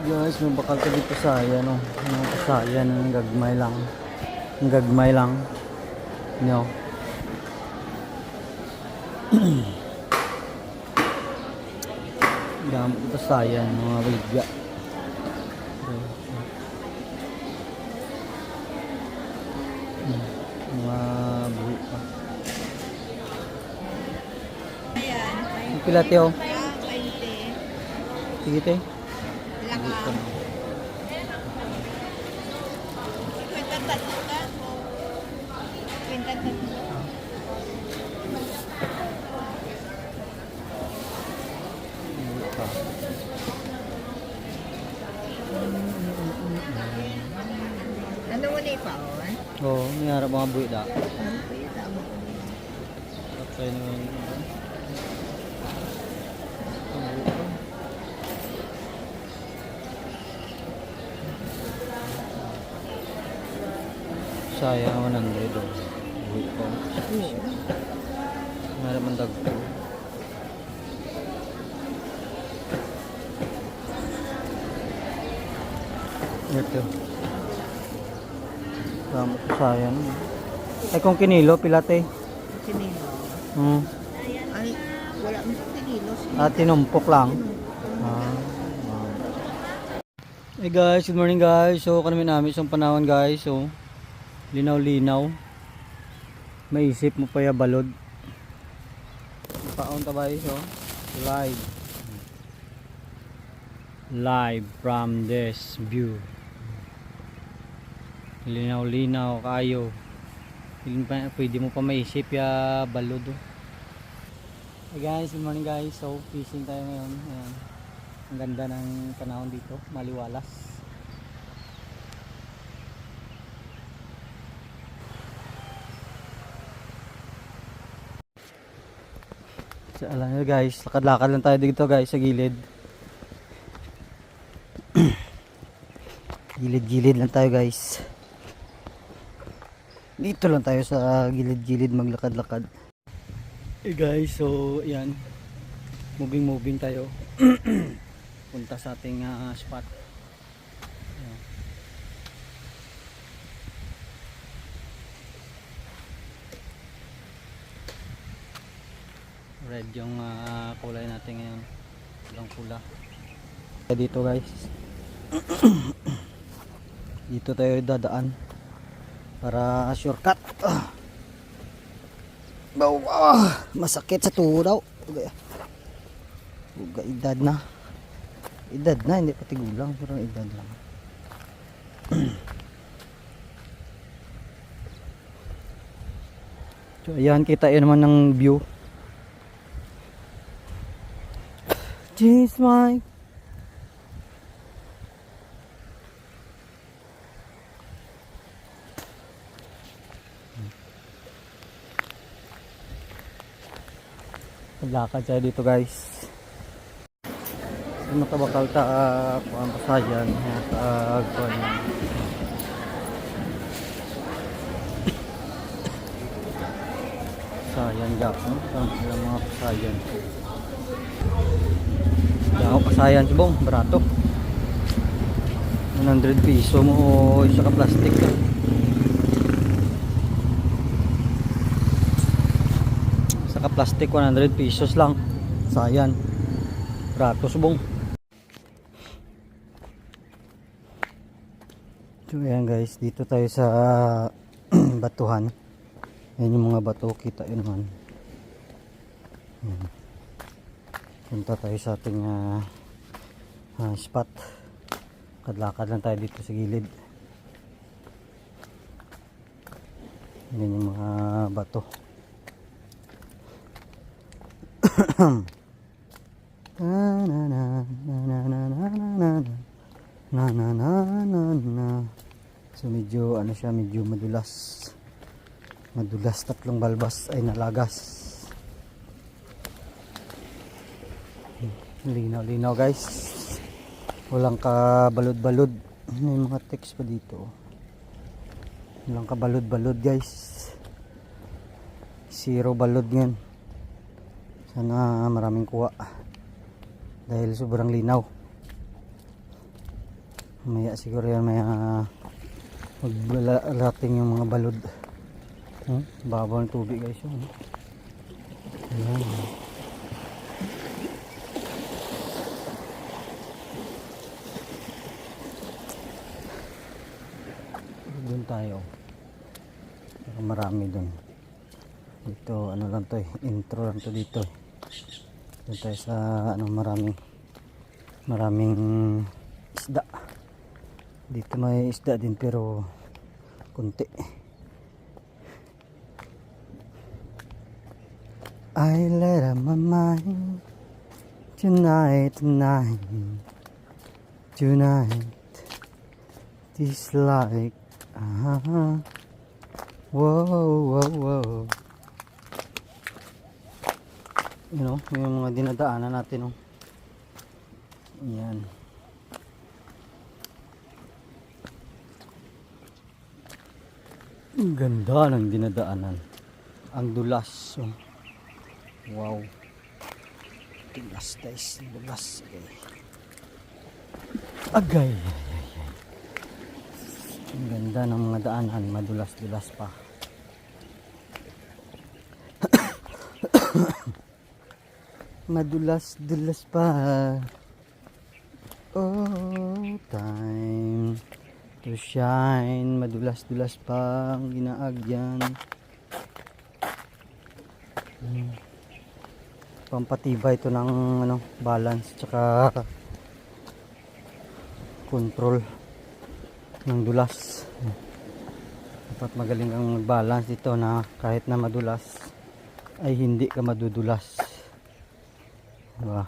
Guys, may bakal ka dito sa ayan, oh. Ano sa ayan, ang gagmay lang. Ang gagmay lang. No. Gamit ito sa ayan, mga wigya. Mga buhi pa. Ang pilate, oh. 20. Sige, te. Lakang. Kwenta tatlo ka. Kwenta tatlo. Ano mo na ipaon? Oo, may harap mga buhi da. Ano po yun? Tama ko. Patay naman. Sayang 100 oh. Buhi ko. May harap ang dagpo. Ito. Gamot ko sayang. Ay kung kinilo, pilate. Sinilo. Ay, wala mo sa sinilos. Tinumpok lang. Hey guys, good morning guys. So kami namin isang panahon guys. So linaw-linaw. Maisip mo pa ya balod. Paon tabay so live. Live from this view. Linaw-linaw kayo. Pwede mo pa maisip ya balod. Hey guys, good morning guys. So fishing tayo ngayon. Ayan. Ang ganda ng panahon dito, maliwalas. So alam nyo guys, lakad-lakad lang tayo dito guys sa gilid. Gilid-gilid lang tayo guys. Dito lang tayo sa gilid-gilid maglakad-lakad. Hey guys, so yan. Moving tayo. Punta sa ating spot. Ayan. Red yung kulay natin ngayon. Pulang pula. Dito guys. Dito tayo dadaan para shortcut. Masakit sa tuhod daw. Uga edad na. Edad na, hindi pati gulang, pero edad lang. So ayan, kita yun naman ng view. Jeez, Mike. Paglakad tayo dito guys. Makabakal ta kuan pasayan sa kuan. Pasayan gap no, ang mga pasayan. Ako pasayan subong barato. 100 piso mo isa ka plastic ka. Isa ka plastic 100 pesos lang. Sayan. Barato subong. So ayan guys, dito tayo sa batuhan. Ayan yung mga bato, kita yun naman. Punta tayo sa ating spot. Kadlakad lang tayo dito sa gilid. Ayan yung mga bato. So medyo ano siya, medyo madulas. Madulas, tatlong balbas ay nalagas. Linaw-linaw guys. Walang kabalod-balod. May mga text pa dito. Walang kabalod-balod guys. Zero balod yan. Sana maraming kuha. Dahil sobrang linaw. Maya siguro yan may magbalating yung mga balod. Babaw ng tubig guys yun. Ayan. Doon tayo. Pero marami doon. Dito ano lang to intro lang to dito. Doon tayo sa ano maraming isda. Dito may isda din pero kunti. I let out my mind tonight. This like whoa. You know, yung mga dinadaanan natin, oh. Yan. Ang ganda ng dinadaanan. Ang dulas, oh. Wow. Dulas guys, dulas. Agay. Ang ganda ng mga daanan, madulas-dulas pa. Madulas-dulas pa. Oh, time to shine. Madulas-dulas pa ang ginaagyan. Pampatibay ito ng ano, balance tsaka control ng dulas. Dapat magaling kang mag-balance dito na kahit na madulas ay hindi ka madudulas. Diba?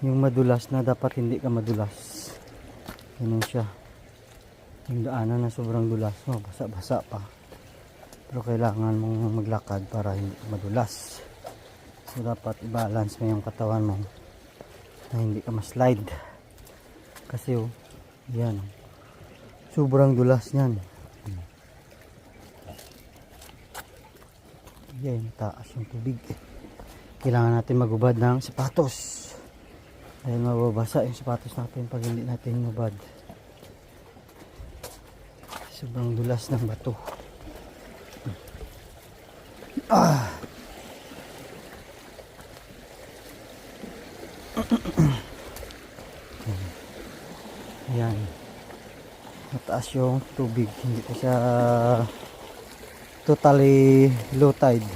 Yung madulas na dapat hindi ka madulas. Ganun siya. Yung daanan na sobrang dulas, basa-basa pa. Pero kailangan mong maglakad para hindi madulas. So dapat i-balance mo yung katawan mo na hindi ka ma-slide. Kasi yan. Sobrang dulas niyan. Yan, taas yung tubig. Kailangan natin magubad ng sapatos. Dahil mababasa yung sapatos natin pag hindi natin mabad. Sobrang dulas ng bato. Yan. Mataas yung tubig. Hindi pa siya totally low tide.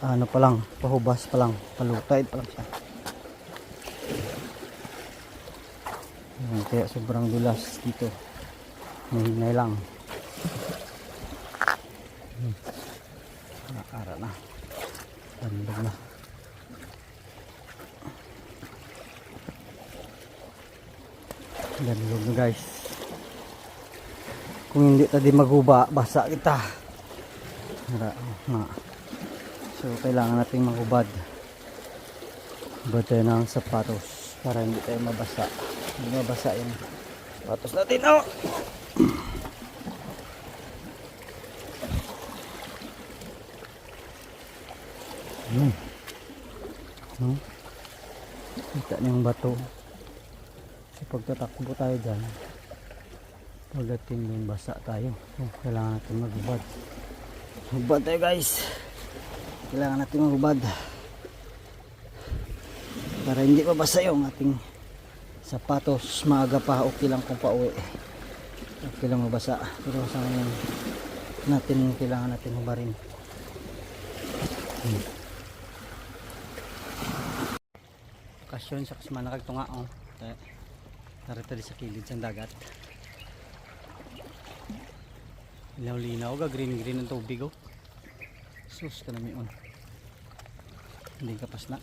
Ano pa lang, pahubas pa lang, pa-low tide pa lang siya. Yan, kaya sobrang dulas dito. Mahinay lang. Nakara na. Bandog na. Bandog na guys. Kung hindi tayo maghuba, basa kita. So kailangan nating maghubad. Hubad tayo ng sapatos para hindi tayo mabasa. Hindi mabasa yung sapatos natin. Oh! Kita niyo yung bato. So pagtatakbo tayo dyan, pagdating yung basa tayo. Kailangan natin maghubad. Hubad tayo guys. Kailangan natin maghubad para hindi mabasa yung ating sapatos. Maaga pa, okay lang kung pauwi. Okay lang mabasa. Pero sa ngayon natin, kailangan natin hubarin. Kasyon sa kasmana kagtunga. Narito sa kilid sa dagat. Linaw-linaw ga, green ang tubig. Sus ka namin on. Hindi kapas na.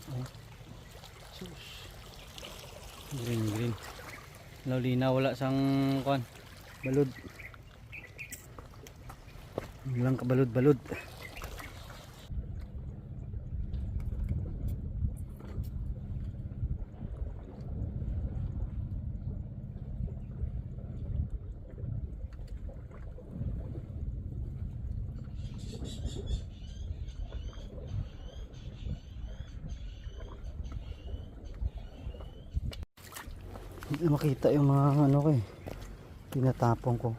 Sus. Green. Linaw-linaw, wala sang balod. Walang kabalod-balod. Hindi makita yung mga ano ko eh. Tinatapong ko.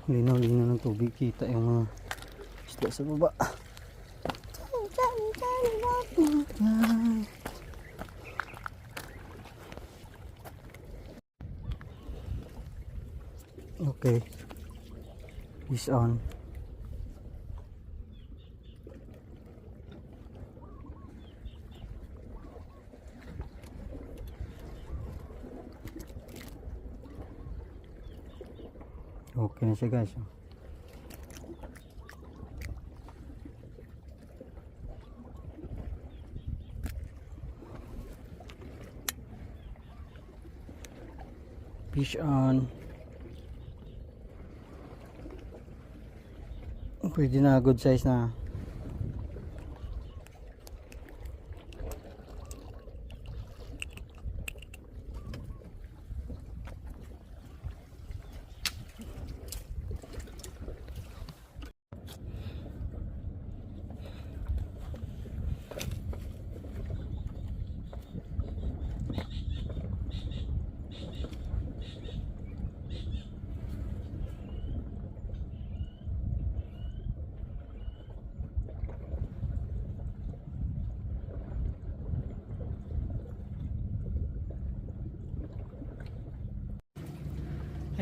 Linaw-linaw ng tubig. Kita yung mga isda sa baba. Okay. Fish on. Okay na siya guys. Fish on. Pwede na, good size na.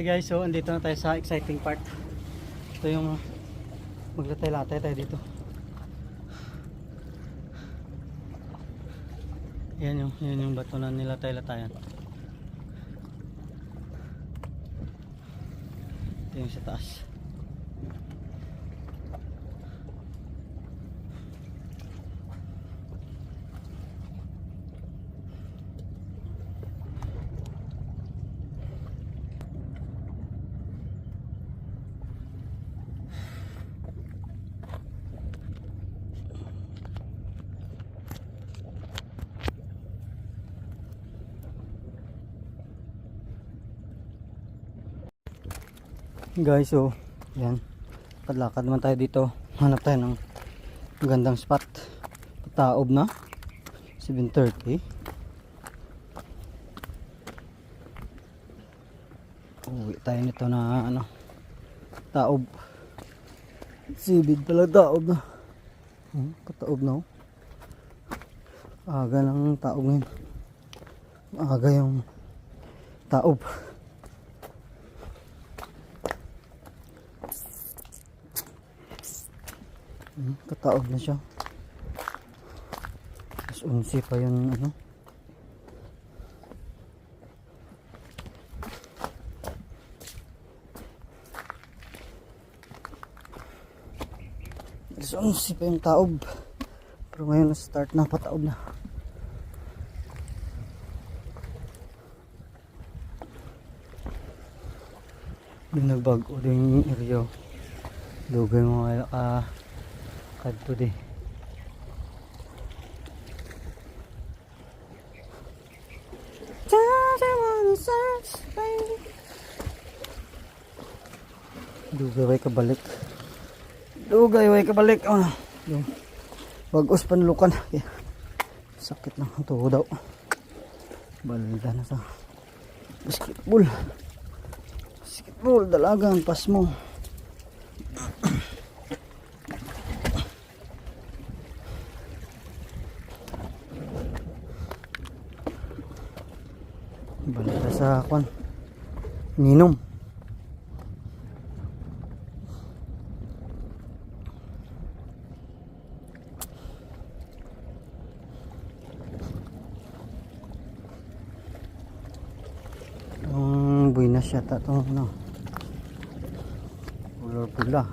Hey guys, so andito na tayo sa exciting part. Ito yung maglatay-latay tayo dito. Yan yung bato na nilatay-latayan. Ito yung sa taas. Guys, so yan, lakad naman tayo dito, hanap tayo ng magandang spot. Pataob na 7:30. Uwi tayo nito na ano, taob. Sibid pala, taob na. Kataob na, oh. Aga ng taob ngayon. Aga yung taob. Kataob na siya. Mas unsi pa yung ano. Mas unsi pa yung taob. Pero ngayon na-start na, pataob na. Yung nagbago din yung area. Dugay mo kadto di. Dugay way kabalik. Dugay way kabalik. Oh, yung bagos panlukan. Sakit ng tuho daw. Balda na sa basketball. Basketball dalagang pas mo. Balik sa kwan ninom. Buinas yata itong ano, pula.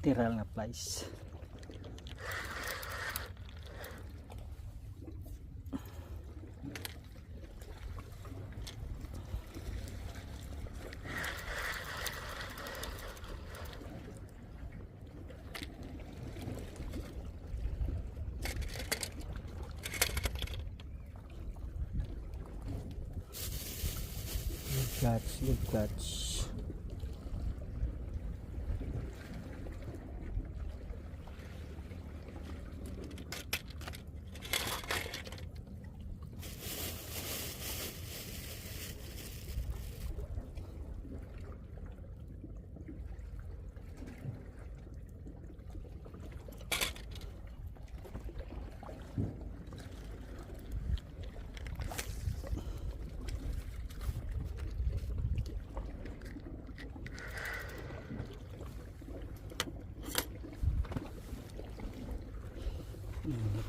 literal na flies. Good catch.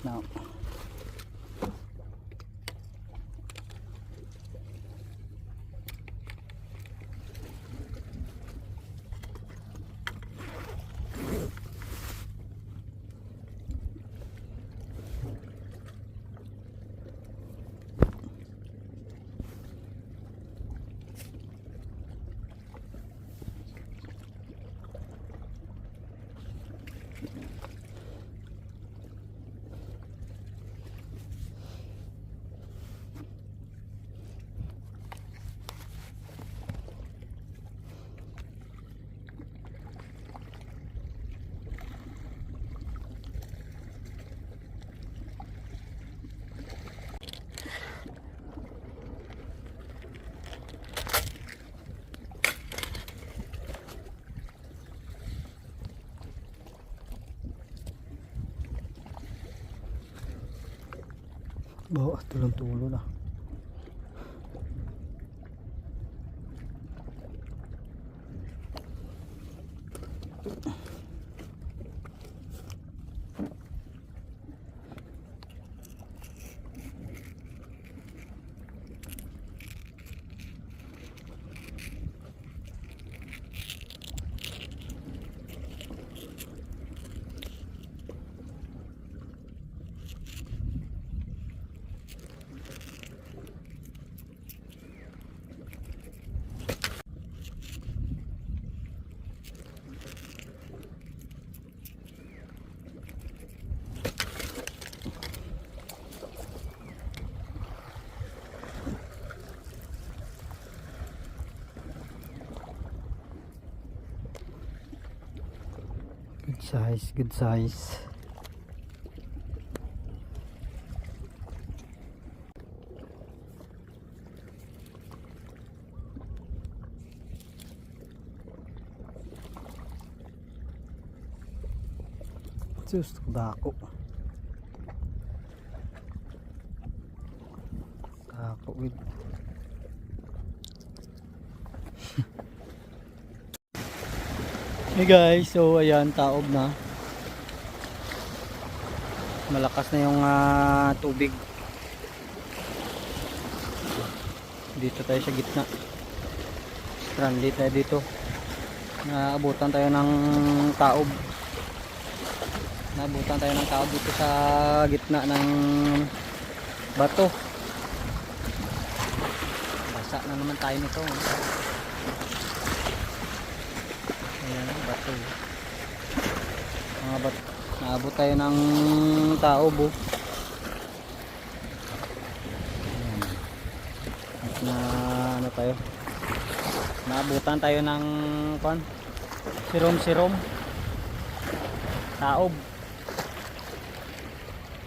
Now bawa tulong-tulo na. Good size, good size. Sus, dako. Dako with. Hey guys, so ayan, taob na. Malakas na yung tubig. Dito tayo sa gitna. Stranded tayo dito. Naabutan tayo ng taob. Naabutan tayo ng taob dito sa gitna ng bato. Basa na naman tayo nito. Ayan, bato. Mga bato. Naabot tayo ng taob. Ayan. At na ano tayo? Naabutan tayo ng sirom-sirom. Taob.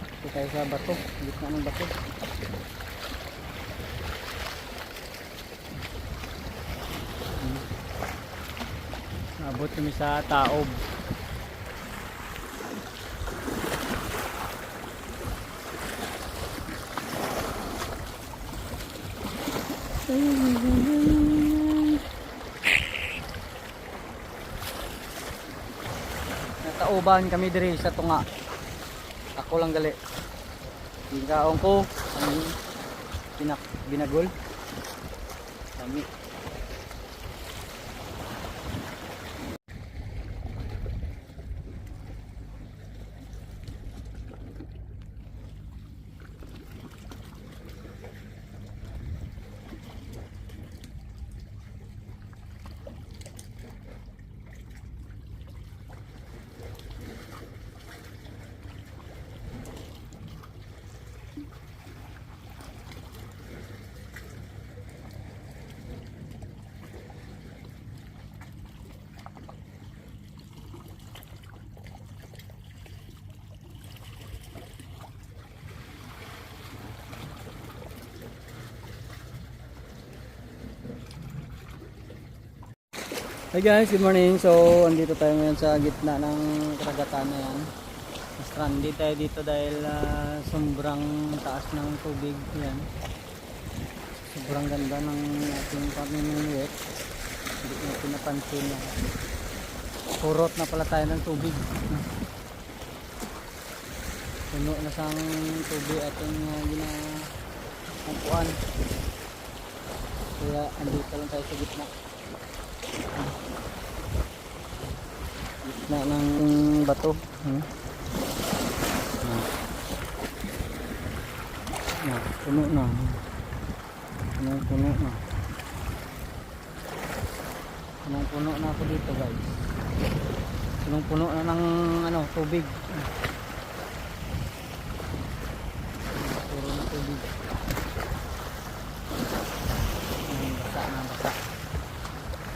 Ito tayo sa bato. Gitna ng bato. Naabot kami sa taob. Natauban kami diri sa tunga. Ako lang gali. Hingkaon ko ang binagol. Kami. Hi guys, good morning. So, andito tayo ngayon sa gitna ng karagatan na yan. Stranded tayo dito dahil sobrang taas ng tubig. Yan. Sobrang ganda ng ating pamimingwit. Hindi natin napansin na kurot na pala tayo ng tubig. Puno na sang tubig ating ginagawa. Kaya andito lang tayo sa gitna. Gitna ng bato. Puno na. Puno na. Punong-puno na ako dito, guys. Punong-puno na ng tubig. Puro na tubig. Basa na, basa.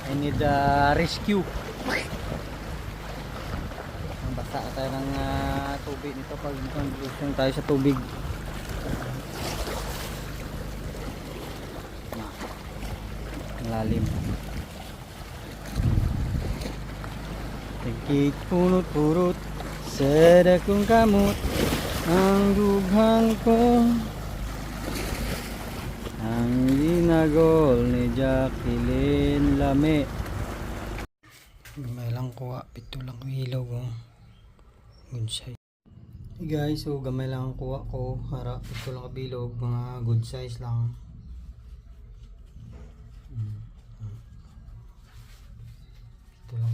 I need rescue. Basa tayo ng tubig nito pag condition tayo sa tubig. Lalim. Tagkik punot-purot sa dakong kamot ang dughang ko, ang ginagol ni Jacqueline Lame. Gamay lang kuha, pito lang ilaw ko. Good size. Hey guys, so gamay lang kuha ko, harap pito lang kabilog, mga good size lang. Ito lang